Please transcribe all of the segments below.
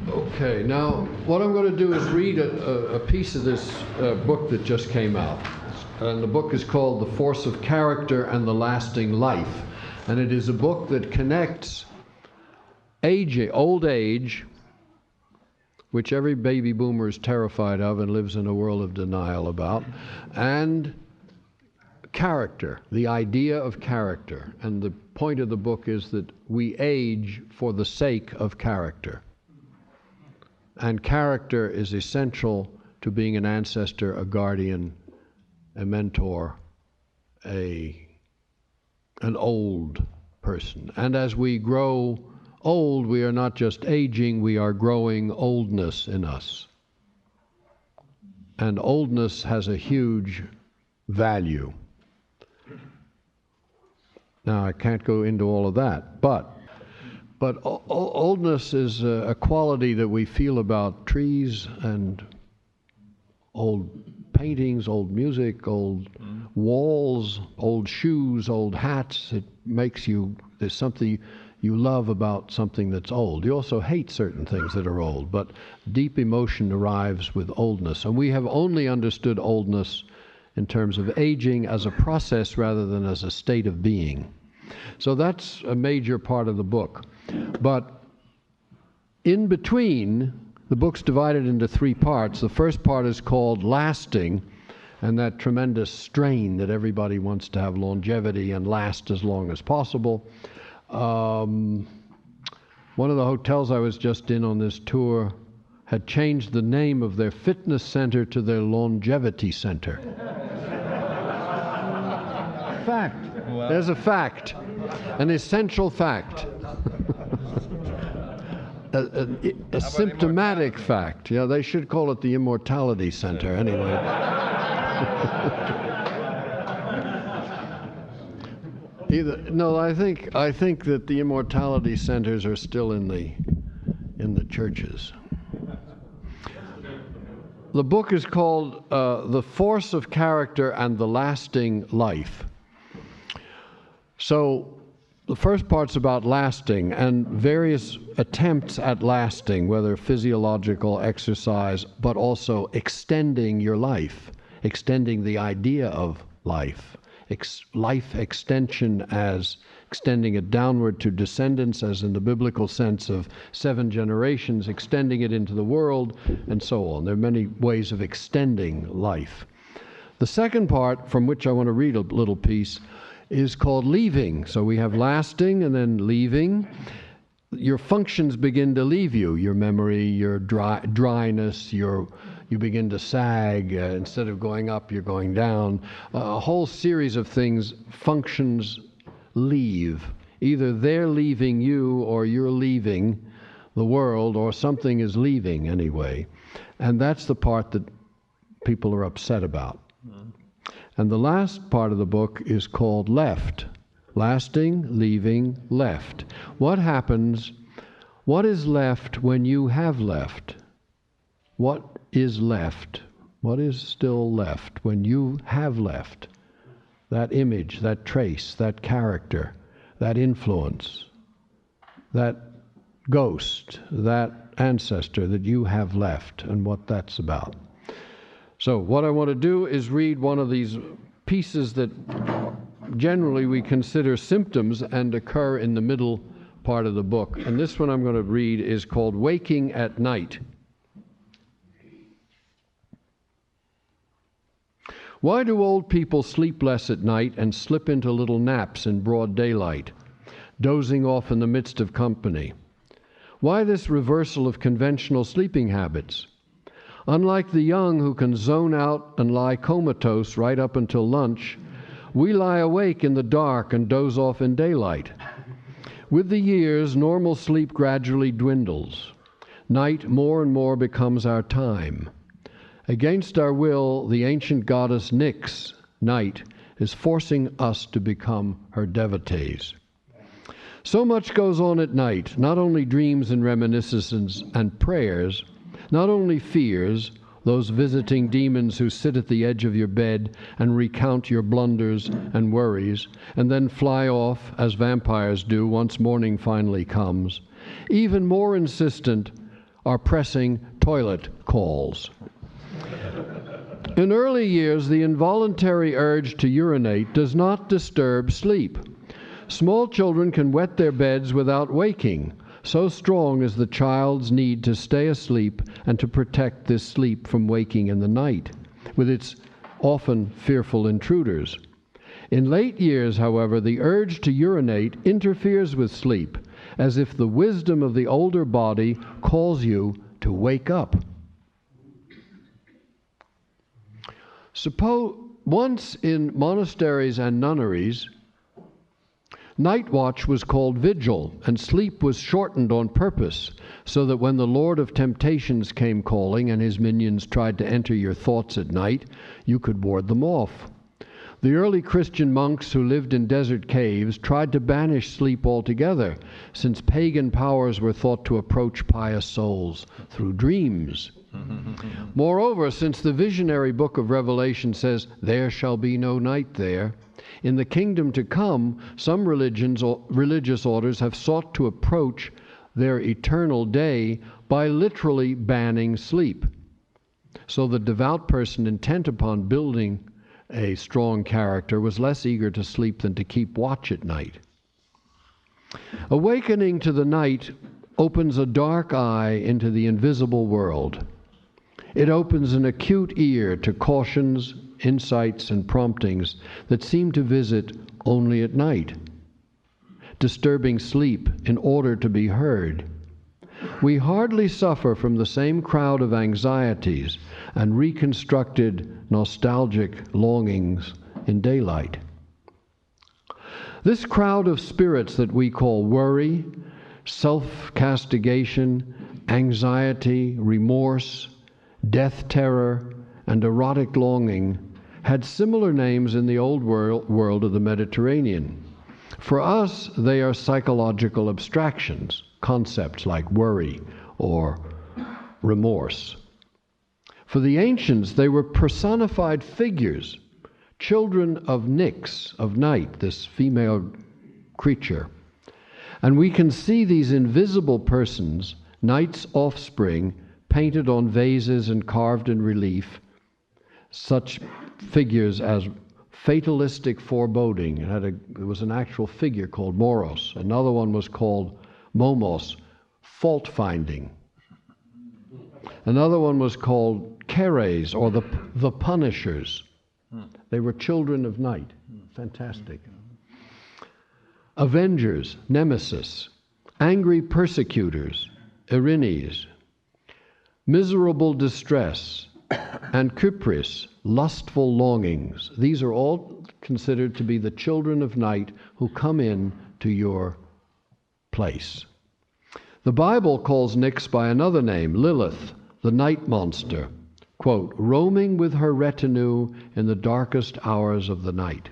Okay, now what I'm going to do is read a piece of this book that just came out. And the book is called The Force of Character and the Lasting Life. And it is a book that connects old age, which every baby boomer is terrified of and lives in a world of denial about, and character, the idea of character. And the point of the book is that we age for the sake of character. And character is essential to being an ancestor, a guardian, a mentor, an old person. And as we grow old, we are not just aging, we are growing oldness in us. And oldness has a huge value. Now, I can't go into all of that, but oldness is a quality that we feel about trees and old paintings, old music, old walls, old shoes, old hats. It makes you, there's something you love about something that's old. You also hate certain things that are old, but deep emotion arrives with oldness. And we have only understood oldness in terms of aging as a process rather than as a state of being. So that's a major part of the book. But in between, the book's divided into three parts. The first part is called Lasting, and that tremendous strain that everybody wants to have longevity and last as long as possible. One of the hotels I was just in on this tour had changed the name of their fitness center to their longevity center. Fact. Wow. There's a fact, an essential fact. A symptomatic fact. Yeah, they should call it the Immortality Center anyway. I think that the immortality centers are still in the churches. The book is called The Force of Character and the Lasting Life. So the first part's about lasting and various attempts at lasting, whether physiological, exercise, but also extending your life, extending the idea of life. Life extension as extending it downward to descendants, as in the biblical sense of 7 generations, extending it into the world, and so on. There are many ways of extending life. The second part, from which I want to read a little piece, is called leaving. So we have lasting and then leaving. Your functions begin to leave you. Your memory, your dryness, you begin to sag. Instead of going up, you're going down. A whole series of things, functions leave. Either they're leaving you or you're leaving the world, or something is leaving anyway. And that's the part that people are upset about. And the last part of the book is called Left. Lasting, leaving, left. What happens, what is left when you have left? What is left? What is still left when you have left? That image, that trace, that character, that influence, that ghost, that ancestor that you have left, and what that's about. So what I want to do is read one of these pieces that generally we consider symptoms and occur in the middle part of the book. And this one I'm going to read is called Waking at Night. Why do old people sleep less at night and slip into little naps in broad daylight, dozing off in the midst of company? Why this reversal of conventional sleeping habits? Unlike the young who can zone out and lie comatose right up until lunch, we lie awake in the dark and doze off in daylight. With the years, normal sleep gradually dwindles. Night more and more becomes our time. Against our will, the ancient goddess Nyx, night, is forcing us to become her devotees. So much goes on at night, not only dreams and reminiscences and prayers, not only fears, those visiting demons who sit at the edge of your bed and recount your blunders and worries, and then fly off, as vampires do, once morning finally comes. Even more insistent are pressing toilet calls. In early years, the involuntary urge to urinate does not disturb sleep. Small children can wet their beds without waking. So strong is the child's need to stay asleep and to protect this sleep from waking in the night, with its often fearful intruders. In late years, however, the urge to urinate interferes with sleep, as if the wisdom of the older body calls you to wake up. Suppose once in monasteries and nunneries, night watch was called vigil, and sleep was shortened on purpose, so that when the Lord of Temptations came calling and his minions tried to enter your thoughts at night, you could ward them off. The early Christian monks who lived in desert caves tried to banish sleep altogether, since pagan powers were thought to approach pious souls through dreams. Moreover, since the visionary book of Revelation says, "There shall be no night there," in the kingdom to come, some religious orders have sought to approach their eternal day by literally banning sleep. So the devout person intent upon building a strong character was less eager to sleep than to keep watch at night. Awakening to the night opens a dark eye into the invisible world. It opens an acute ear to cautions, insights, and promptings that seem to visit only at night, disturbing sleep in order to be heard. We hardly suffer from the same crowd of anxieties and reconstructed nostalgic longings in daylight. This crowd of spirits that we call worry, self-castigation, anxiety, remorse, death terror, and erotic longing had similar names in the old world of the Mediterranean. For us, they are psychological abstractions, concepts like worry or remorse. For the ancients, they were personified figures, children of Nyx, of night, this female creature. And we can see these invisible persons, night's offspring, painted on vases and carved in relief, such figures as fatalistic foreboding. There was an actual figure called Moros. Another one was called Momos, fault finding. Another one was called Keres, or the punishers. They were children of night. Fantastic. Avengers, nemesis. Angry persecutors, Erinyes. Miserable distress, and Kypris, lustful longings. These are all considered to be the children of night who come in to your place. The Bible calls Nyx by another name, Lilith, the night monster, quote, roaming with her retinue in the darkest hours of the night.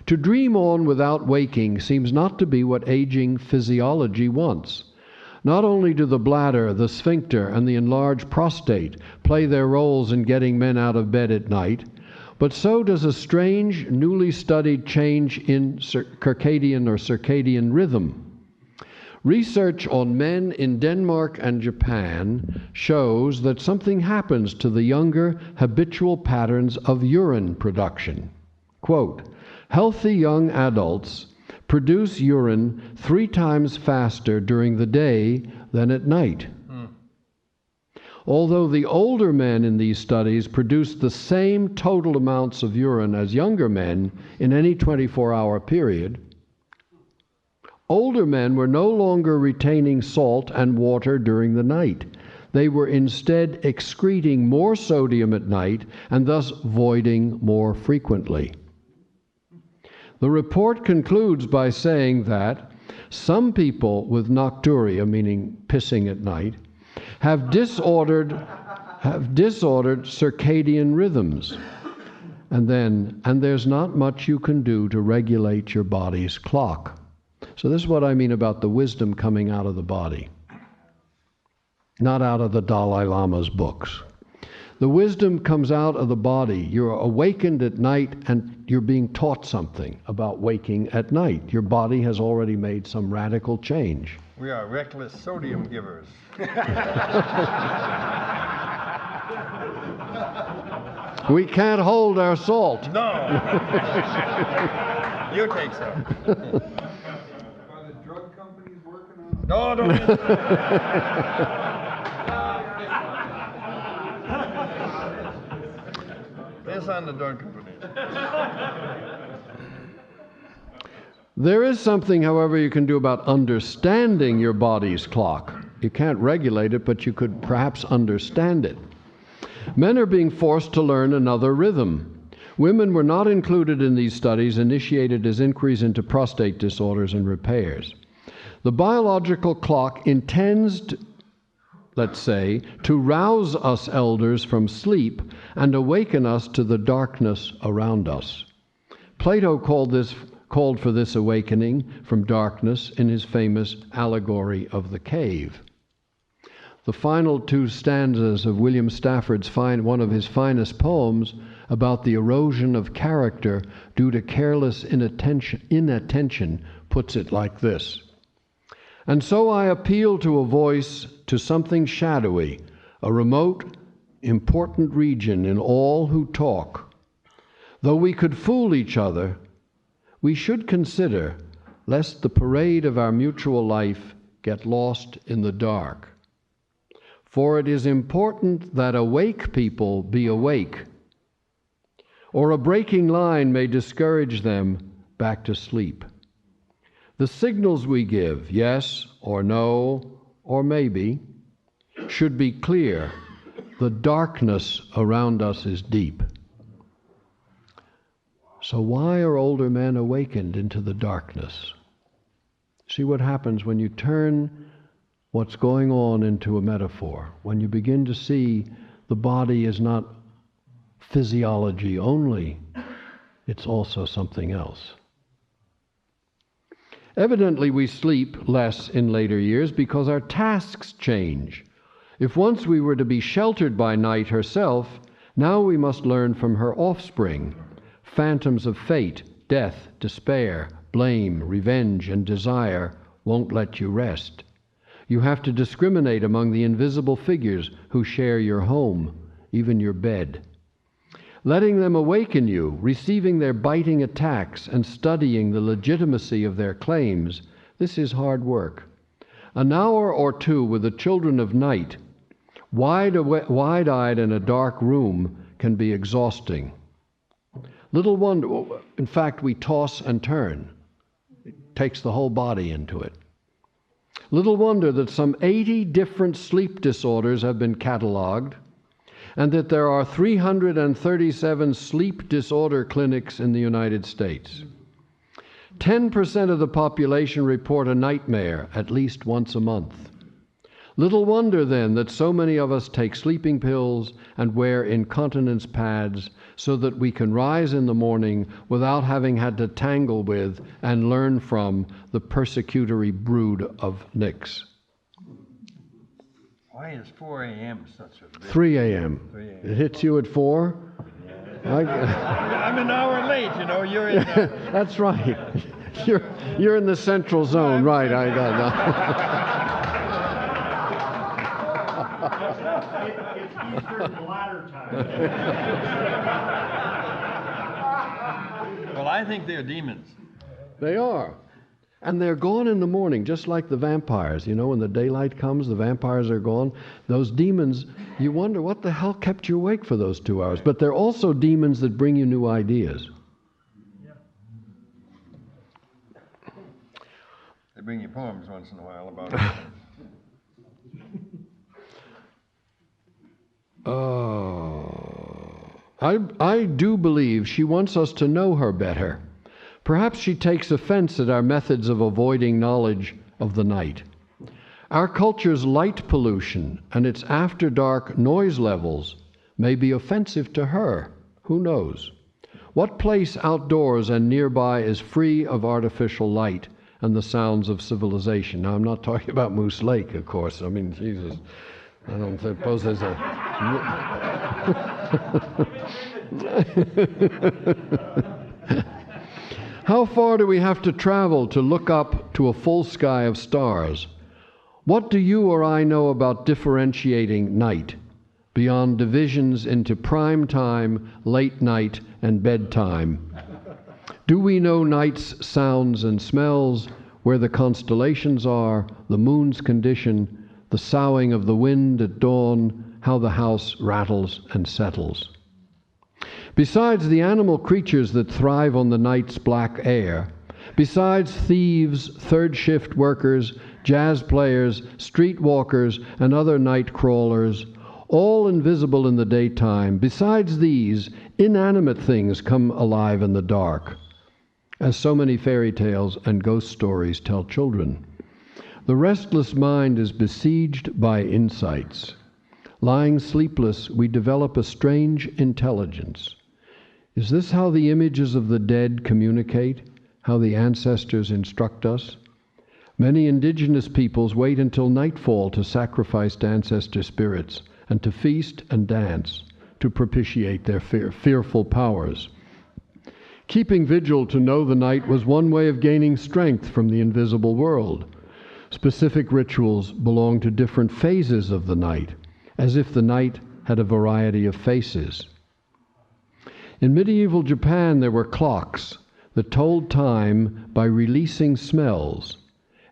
To dream on without waking seems not to be what aging physiology wants. Not only do the bladder, the sphincter, and the enlarged prostate play their roles in getting men out of bed at night, but so does a strange, newly studied change in circadian rhythm. Research on men in Denmark and Japan shows that something happens to the younger habitual patterns of urine production. Quote, healthy young adults produce urine 3 times faster during the day than at night. Although the older men in these studies produced the same total amounts of urine as younger men in any 24-hour period, older men were no longer retaining salt and water during the night. They were instead excreting more sodium at night and thus voiding more frequently. The report concludes by saying that some people with nocturia, meaning pissing at night, have disordered circadian rhythms. And there's not much you can do to regulate your body's clock. So this is what I mean about the wisdom coming out of the body, not out of the Dalai Lama's books. The wisdom comes out of the body. You're awakened at night and you're being taught something about waking at night. Your body has already made some radical change. We are reckless sodium givers. We can't hold our salt. No. You take some. Are the drug companies working on it? No, don't. This on the drug company. There is something, however, you can do about understanding your body's clock. You can't regulate it, but you could perhaps understand it. Men are being forced to learn another rhythm. Women were not included in these studies initiated as inquiries into prostate disorders and repairs. The biological clock intends, let's say, to rouse us elders from sleep and awaken us to the darkness around us. Plato called for this awakening from darkness in his famous allegory of the cave. The final two stanzas of William Stafford's one of his finest poems about the erosion of character due to careless inattention puts it like this. And so I appeal to a voice, to something shadowy, a remote, important region in all who talk. Though we could fool each other, we should consider lest the parade of our mutual life get lost in the dark. For it is important that awake people be awake, or a breaking line may discourage them back to sleep. The signals we give, yes or no or maybe, should be clear. The darkness around us is deep. So why are older men awakened into the darkness? See what happens when you turn what's going on into a metaphor, when you begin to see the body is not physiology only, it's also something else. Evidently, we sleep less in later years because our tasks change. If once we were to be sheltered by night herself, now we must learn from her offspring. Phantoms of fate, death, despair, blame, revenge, and desire won't let you rest. You have to discriminate among the invisible figures who share your home, even your bed. Letting them awaken you, receiving their biting attacks, and studying the legitimacy of their claims, this is hard work. An hour or two with the children of night, wide-eyed in a dark room, can be exhausting. Little wonder, in fact, we toss and turn. It takes the whole body into it. Little wonder that some 80 different sleep disorders have been cataloged, and that there are 337 sleep disorder clinics in the United States. 10% of the population report a nightmare at least once a month. Little wonder, then, that so many of us take sleeping pills and wear incontinence pads so that we can rise in the morning without having had to tangle with and learn from the persecutory brood of nicks. Why is 4 a.m. such a big... 3 a.m. 3 a.m. It hits you at 4? I'm an hour late, you know, you're in the... That's right. You're in the central zone, right? I got It's Eastern bladder time. Well, I think they're demons. They are. And they're gone in the morning, just like the vampires. You know, when the daylight comes, the vampires are gone. Those demons, you wonder what the hell kept you awake for those 2 hours. But they're also demons that bring you new ideas. Yeah. They bring you poems once in a while about it. I do believe she wants us to know her better. Perhaps she takes offense at our methods of avoiding knowledge of the night. Our culture's light pollution and its after-dark noise levels may be offensive to her. Who knows? What place outdoors and nearby is free of artificial light and the sounds of civilization? Now, I'm not talking about Moose Lake, of course. I mean, Jesus, I don't suppose there's a... How far do we have to travel to look up to a full sky of stars? What do you or I know about differentiating night beyond divisions into prime time, late night, and bedtime? Do we know night's sounds and smells, where the constellations are, the moon's condition, the soughing of the wind at dawn, how the house rattles and settles? Besides the animal creatures that thrive on the night's black air, besides thieves, third-shift workers, jazz players, street walkers, and other night crawlers, all invisible in the daytime, besides these, inanimate things come alive in the dark, as so many fairy tales and ghost stories tell children. The restless mind is besieged by insights. Lying sleepless, we develop a strange intelligence. Is this how the images of the dead communicate? How the ancestors instruct us? Many indigenous peoples wait until nightfall to sacrifice to ancestor spirits and to feast and dance to propitiate their fearful powers. Keeping vigil to know the night was one way of gaining strength from the invisible world. Specific rituals belong to different phases of the night, as if the night had a variety of faces. In medieval Japan, there were clocks that told time by releasing smells.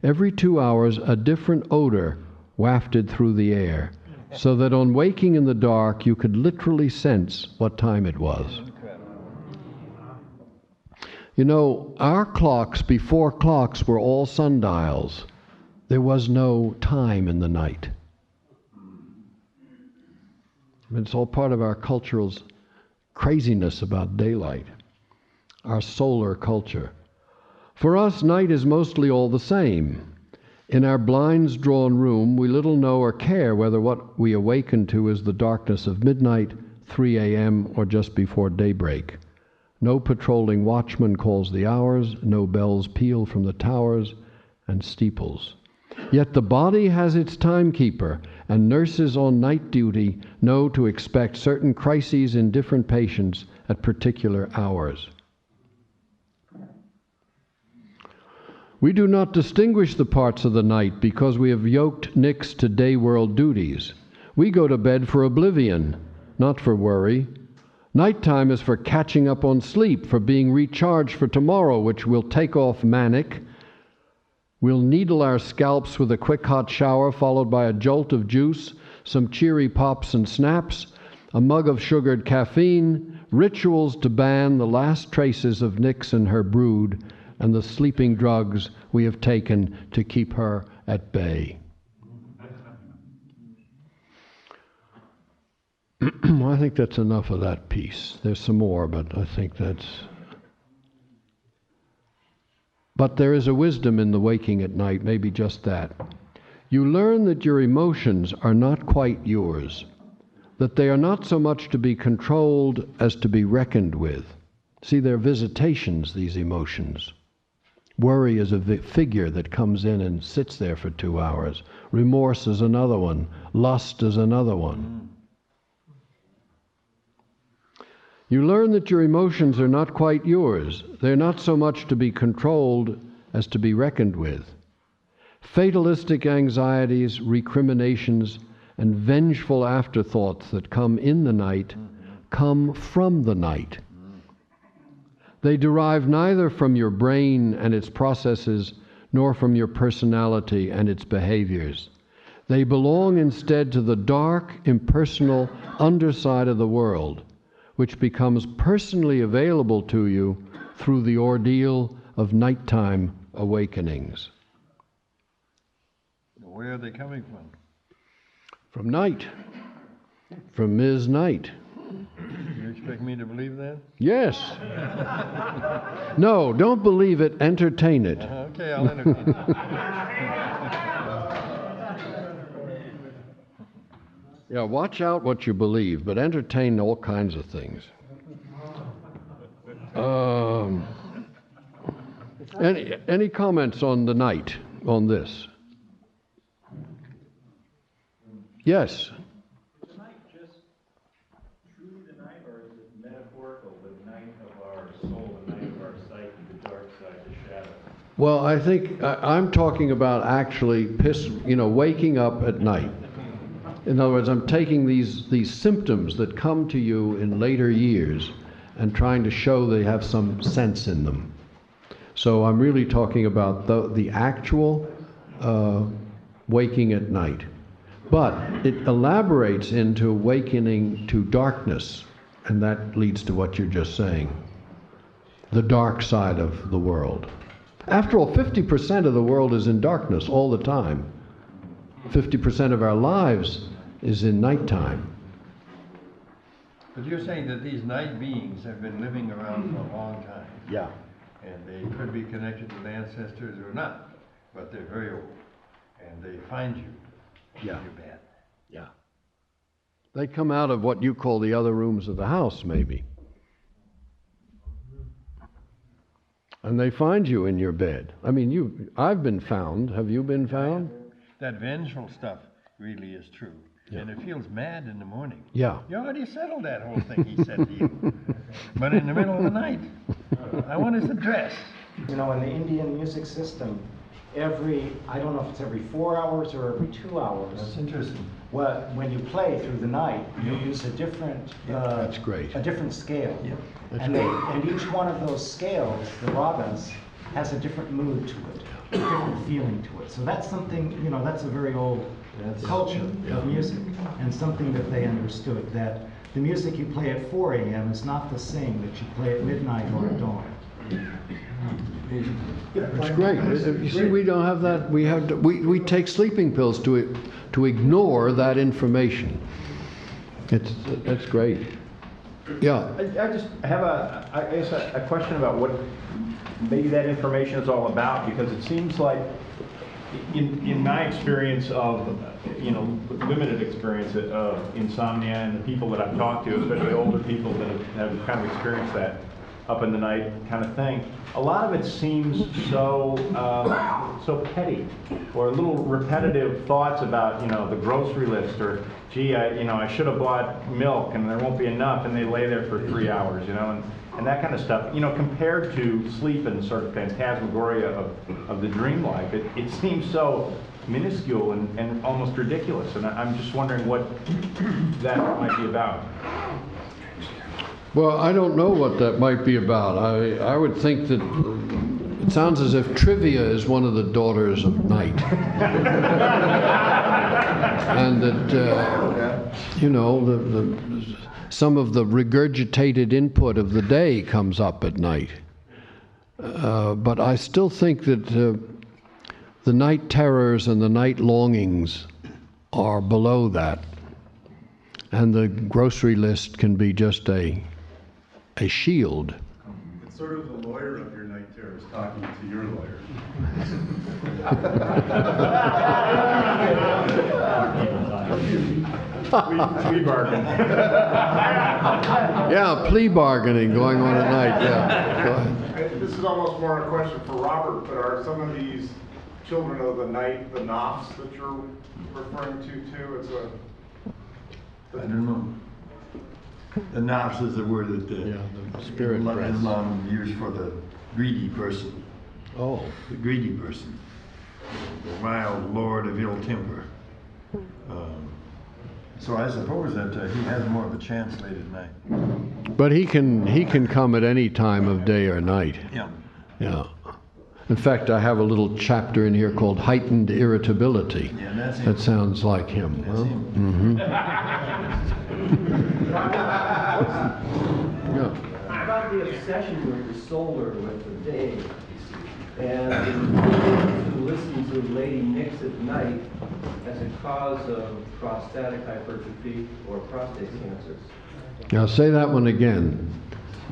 Every 2 hours, a different odor wafted through the air, so that on waking in the dark, you could literally sense what time it was. You know, our clocks, before clocks, were all sundials. There was no time in the night. It's all part of our cultural craziness about daylight, our solar culture. For us, night is mostly all the same. In our blinds-drawn room, we little know or care whether what we awaken to is the darkness of midnight, 3 a.m., or just before daybreak. No patrolling watchman calls the hours, no bells peal from the towers and steeples. Yet the body has its timekeeper, and nurses on night duty know to expect certain crises in different patients at particular hours. We do not distinguish the parts of the night because we have yoked Nix to day world duties. We go to bed for oblivion, not for worry. Nighttime is for catching up on sleep, for being recharged for tomorrow, which will take off manic. We'll needle our scalps with a quick hot shower followed by a jolt of juice, some cheery pops and snaps, a mug of sugared caffeine, rituals to ban the last traces of Nix and her brood, and the sleeping drugs we have taken to keep her at bay. I think that's enough of that piece. There's some more, but I think that's... But there is a wisdom in the waking at night, maybe just that. You learn that your emotions are not quite yours, that they are not so much to be controlled as to be reckoned with. See, they're visitations, these emotions. Worry is a figure that comes in and sits there for 2 hours. Remorse is another one. Lust is another one. You learn that your emotions are not quite yours. They're not so much to be controlled as to be reckoned with. Fatalistic anxieties, recriminations, and vengeful afterthoughts that come in the night come from the night. They derive neither from your brain and its processes, nor from your personality and its behaviors. They belong instead to the dark, impersonal underside of the world, which becomes personally available to you through the ordeal of nighttime awakenings. Where are they coming from? From night. From Ms. Night. You expect me to believe that? Yes. No, don't believe it, entertain it. Okay, I'll entertain it. Yeah, watch out what you believe, but entertain all kinds of things. Any comments on the night, on this? Yes. Is the night just truly the night, or is it metaphorical, the night of our soul, the night of our psyche, the dark side, the shadow? Well, I think I'm talking about actually waking up at night. In other words, I'm taking these symptoms that come to you in later years and trying to show they have some sense in them. So I'm really talking about the actual waking at night. But it elaborates into awakening to darkness, and that leads to what you're just saying. The dark side of the world. After all, 50% of the world is in darkness all the time. 50% of our lives is in nighttime. But you're saying that these night beings have been living around for a long time. Yeah. And they could be connected with ancestors or not, but they're very old. And they find you. Yeah. You're bad. Yeah. They come out of what you call the other rooms of the house, maybe. And they find you in your bed. I mean, I've been found. Have you been found? That vengeful stuff really is true. Yeah. And it feels mad in the morning. Yeah. You already settled that whole thing, he said to you. But in the middle of the night, I want his address. You know, in the Indian music system, I don't know if it's every 4 hours or every 2 hours. That's interesting. Well, when you play through the night, you use a different, that's great. A different scale. Yeah. And each one of those scales, the ragas, has a different mood to it, a different feeling to it. So that's something, that's a very old culture of music, and something that they understood, that the music you play at 4 a.m. is not the same that you play at midnight or at dawn. It's great. You see, we don't have that. We take sleeping pills to ignore that information. It's great. Yeah. I just have a question about what maybe that information is all about, because it seems like in my experience of limited experience of insomnia, and the people that I've talked to, especially older people that have kind of experienced that up in the night kind of thing, a lot of it seems so petty, or little repetitive thoughts about the grocery list, or gee, I should have bought milk and there won't be enough, and they lay there for 3 hours, and that kind of stuff. Compared to sleep and sort of phantasmagoria of the dream life, it seems so minuscule and almost ridiculous, and I'm just wondering what that might be about. Well, I don't know what that might be about. I would think that it sounds as if trivia is one of the daughters of night. And that, some of the regurgitated input of the day comes up at night. But I still think that the night terrors and the night longings are below that. And the grocery list can be just a shield. It's sort of the lawyer of your night terrors talking to your lawyer. Plea bargain. Yeah, plea bargaining going on at night. Yeah. Go ahead. This is almost more a question for Robert, but are some of these children of the night the Nofs that you're referring to too? I don't know. The nafs is the word that the spirit Islam used for the greedy person. Oh. The greedy person. The wild lord of ill temper. So I suppose that he has more of a chance late at night. But he can come at any time of day or night. Yeah. Yeah. In fact, I have a little chapter in here called heightened irritability. Yeah, that's him. That sounds like him. That's huh? him. Yeah. About the obsession with the solar, with the day, and to listen to Lady Nix at night as a cause of prostatic hypertrophy or prostate cancers. Now say that one again.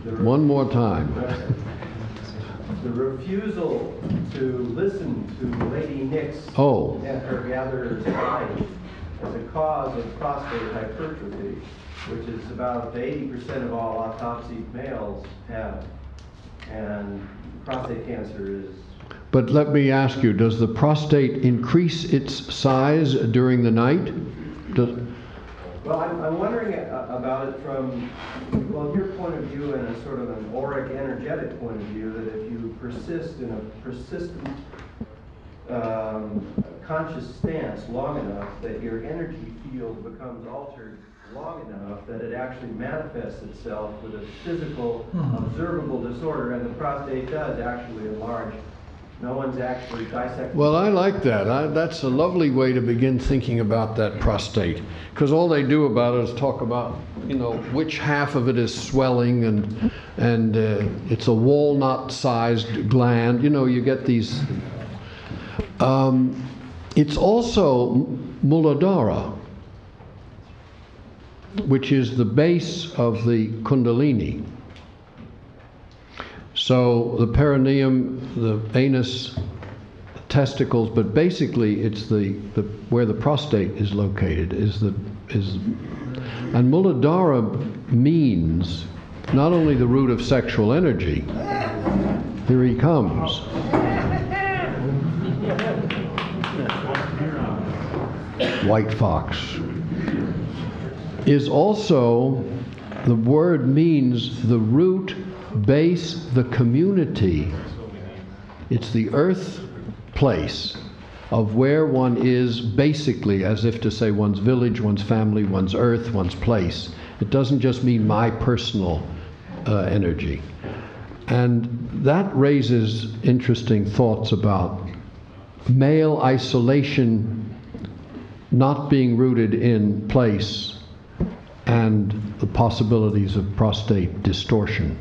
One more time. The refusal to listen to Lady Nix Oh. and her gatherers at night as a cause of prostate hypertrophy, which is about 80% of all autopsied males have. And prostate cancer is... But let me ask you, does the prostate increase its size during the night? Well, I'm wondering about it from, well, your point of view and a sort of an auric, energetic point of view, that if you persist in a persistent conscious stance long enough, that your energy field becomes altered long enough that it actually manifests itself with a physical, observable disorder, and the prostate does actually enlarge. No one's actually dissected. Well, I like that. That's a lovely way to begin thinking about that prostate, because all they do about it is talk about, you know, which half of it is swelling, and it's a walnut-sized gland. You know, you get these. It's also Muladhara, which is the base of the Kundalini. So the perineum, the anus, testicles, but basically it's the where the prostate is located and Muladhara means not only the root of sexual energy. Here he comes. White fox. Is also, the word means the root, base, the community. It's the earth place of where one is, basically, as if to say one's village, one's family, one's earth, one's place. It doesn't just mean my personal energy. And that raises interesting thoughts about male isolation not being rooted in place and the possibilities of prostate distortion.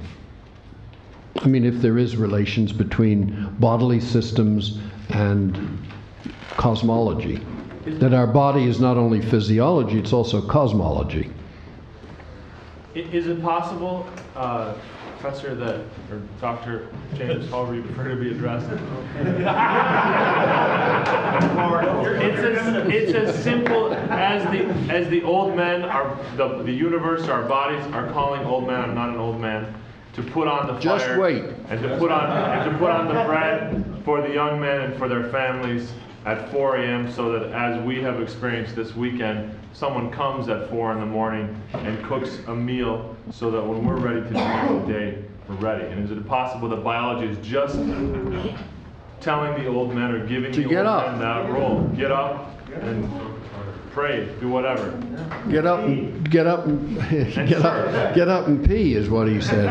I mean, if there is relations between bodily systems and cosmology, that our body is not only physiology, it's also cosmology. Is it possible, Professor, that, or Dr. James, however you prefer to be addressed, it's as simple as the old men are, the universe, our bodies are calling old man, I'm not an old man, to put on the fire. Just wait. And to put on the bread for the young men and for their families at 4 a.m. so that as we have experienced this weekend, someone comes at 4 in the morning and cooks a meal so that when we're ready to begin the day, we're ready. And is it possible that biology is just telling the old men or giving the old men that role? Get up and pray, do whatever. Get up and pee is what he said.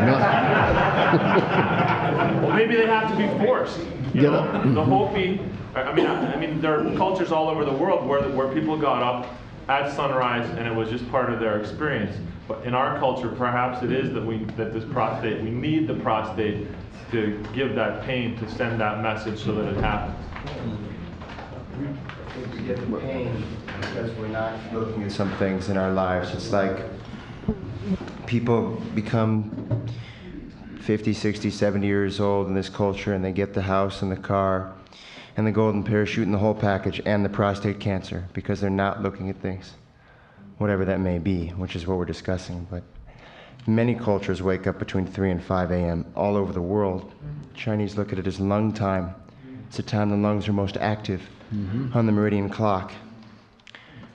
Well, maybe they have to be forced. Get up. The Hopi. I mean, there are cultures all over the world where people got up at sunrise and it was just part of their experience. But in our culture, perhaps it is that this prostate, we need the prostate to give that pain, to send that message so that it happens. I think we get the pain because we're not looking at some things in our lives. It's like people become 50, 60, 70 years old in this culture and they get the house and the car and the golden parachute and the whole package and the prostate cancer because they're not looking at things, whatever that may be, which is what we're discussing. But many cultures wake up between 3 and 5 a.m. all over the world. Chinese look at it as lung time. It's the time the lungs are most active on the meridian clock.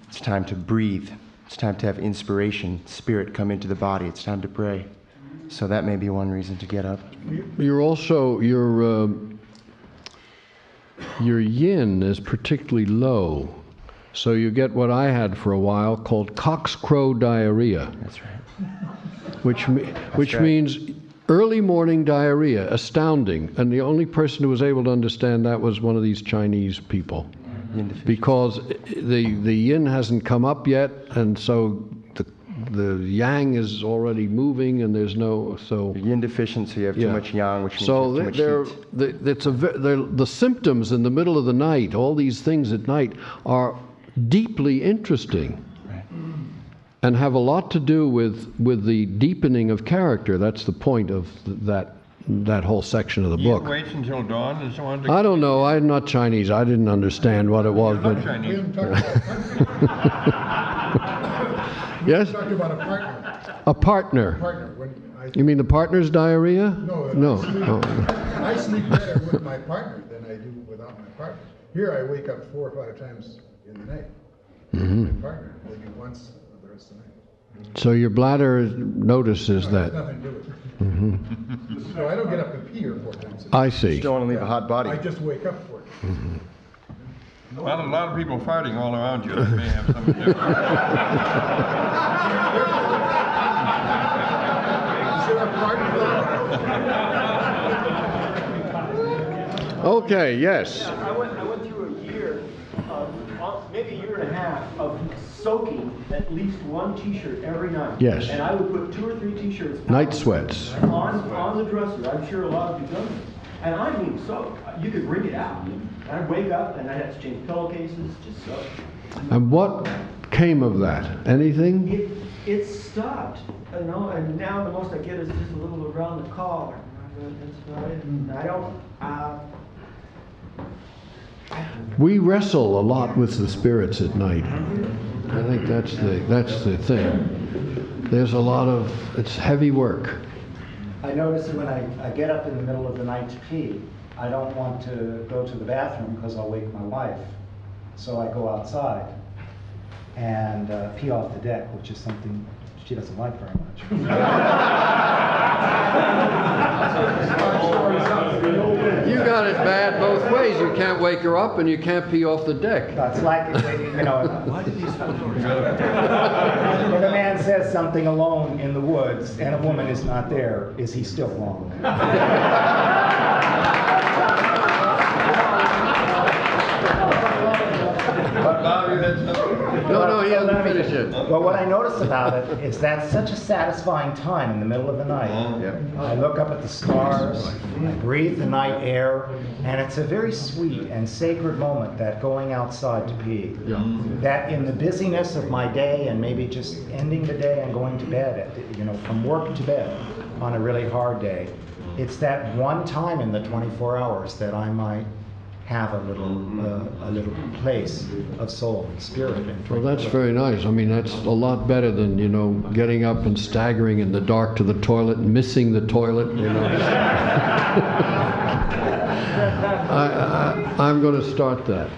It's time to breathe. It's time to have inspiration, spirit come into the body. It's time to pray. So that may be one reason to get up. You're also, your yin is particularly low. So you get what I had for a while called cockscrow diarrhea. That's right. Which means early morning diarrhea, astounding. And the only person who was able to understand that was one of these Chinese people. Because the yin hasn't come up yet, and so the yang is already moving, and there's no Yin deficiency, you have too much yang, which means so you have too much heat. the symptoms in the middle of the night, all these things at night, are deeply interesting. Right. And have a lot to do with the deepening of character. That's the point of that whole section of the book. You wait until dawn and so on. I don't know. I'm not Chinese. I didn't understand what it was. You're not But Chinese. yes, Talking about a partner. a partner. When You mean the partner's diarrhea? No. No. I sleep better with my partner than I do without my partner. Here I wake up 4 or 5 times in the night with my partner. Maybe once the twice a night. So your bladder notices No, it has that. nothing to do with it. No, I don't get up and pee or 4 times a day. I see. You don't want to leave a hot body. I just wake up for it. Well, a lot of people farting all around you, that may have something to do with it. Is there a part of Okay, yes. I went through a year, maybe a year and a half of soaking at least one t-shirt every night. Yes. And I would put 2 or 3 t-shirts Night sweats. on the dresser. I'm sure a lot of you done this. And I mean soak. You could wring it out. And I'd wake up and I'd have to change pillowcases, just soak. And what came of that? Anything? It stopped, you know, and now the most I get is just a little around the collar. That's about it. And I don't, We wrestle a lot with the spirits at night. I think that's the thing. There's a lot of, it's heavy work. I notice that when I get up in the middle of the night to pee, I don't want to go to the bathroom because I'll wake my wife. So I go outside and pee off the deck, which is something she doesn't like very much. You got it bad both ways. You can't wake her up and you can't pee off the deck. It's like, you know, if a man says something alone in the woods and a woman is not there, is he still wrong? Bob, you had something? No, he hasn't finished it. Well, what I notice about it is that's such a satisfying time in the middle of the night. I look up at the stars, I breathe the night air, and it's a very sweet and sacred moment, that going outside to pee. That in the busyness of my day and maybe just ending the day and going to bed, from work to bed on a really hard day, it's that one time in the 24 hours that I might have a little place of soul and spirit. Well, that's very nice. I mean, that's a lot better than, getting up and staggering in the dark to the toilet and missing the toilet, I'm going to start that.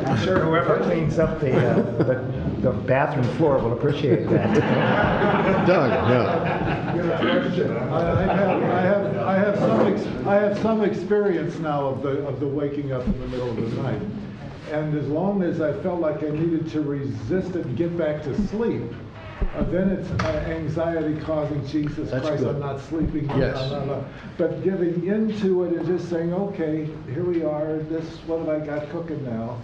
I'm sure whoever cleans up the bathroom floor will appreciate that. Doug, yeah. I have some experience now of the waking up in the middle of the night, and as long as I felt like I needed to resist it and get back to sleep, then it's anxiety causing, Jesus That's Christ, good. I'm not sleeping. Yes. But giving into it and just saying, okay, here we are. What have I got cooking now?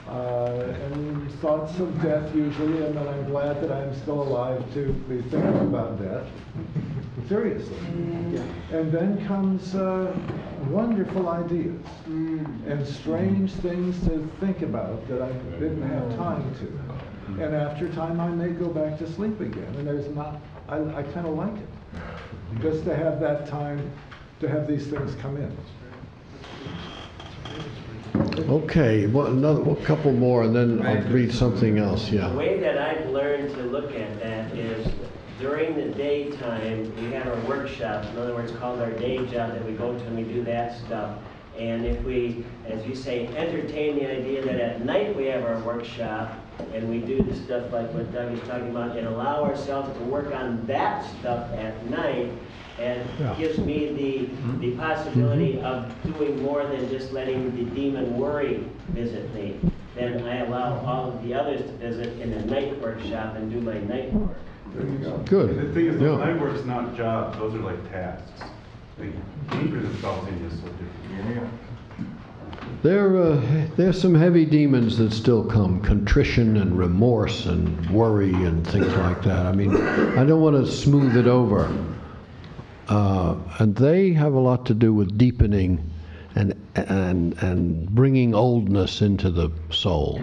And thoughts of death usually, and then I'm glad that I'm still alive to be thinking about death. Seriously. And then comes wonderful ideas and strange things to think about that I didn't have time to. And after time, I may go back to sleep again. And I kind of like it. Just to have that time, to have these things come in. Okay, well, a couple more, and then I'll read something else, The yeah. way that I've learned to look at that is during the daytime, we have our workshop, in other words, called our day job that we go to and we do that stuff. And if we, as you say, entertain the idea that at night we have our workshop and we do the stuff like what Doug is talking about and allow ourselves to work on that stuff at night, and gives me the possibility of doing more than just letting the demon worry visit me. Then I allow all of the others to visit in a night workshop and do my night work. Good. The thing is, Yeah. night work's not jobs, those are like tasks. Like, anchors themselves in is so different. There's some heavy demons that still come, contrition and remorse and worry and things like that. I mean, I don't want to smooth it over. And they have a lot to do with deepening and bringing oldness into the soul.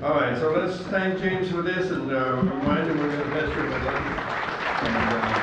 All right, so let's thank James for this, and remind him we're going to miss you.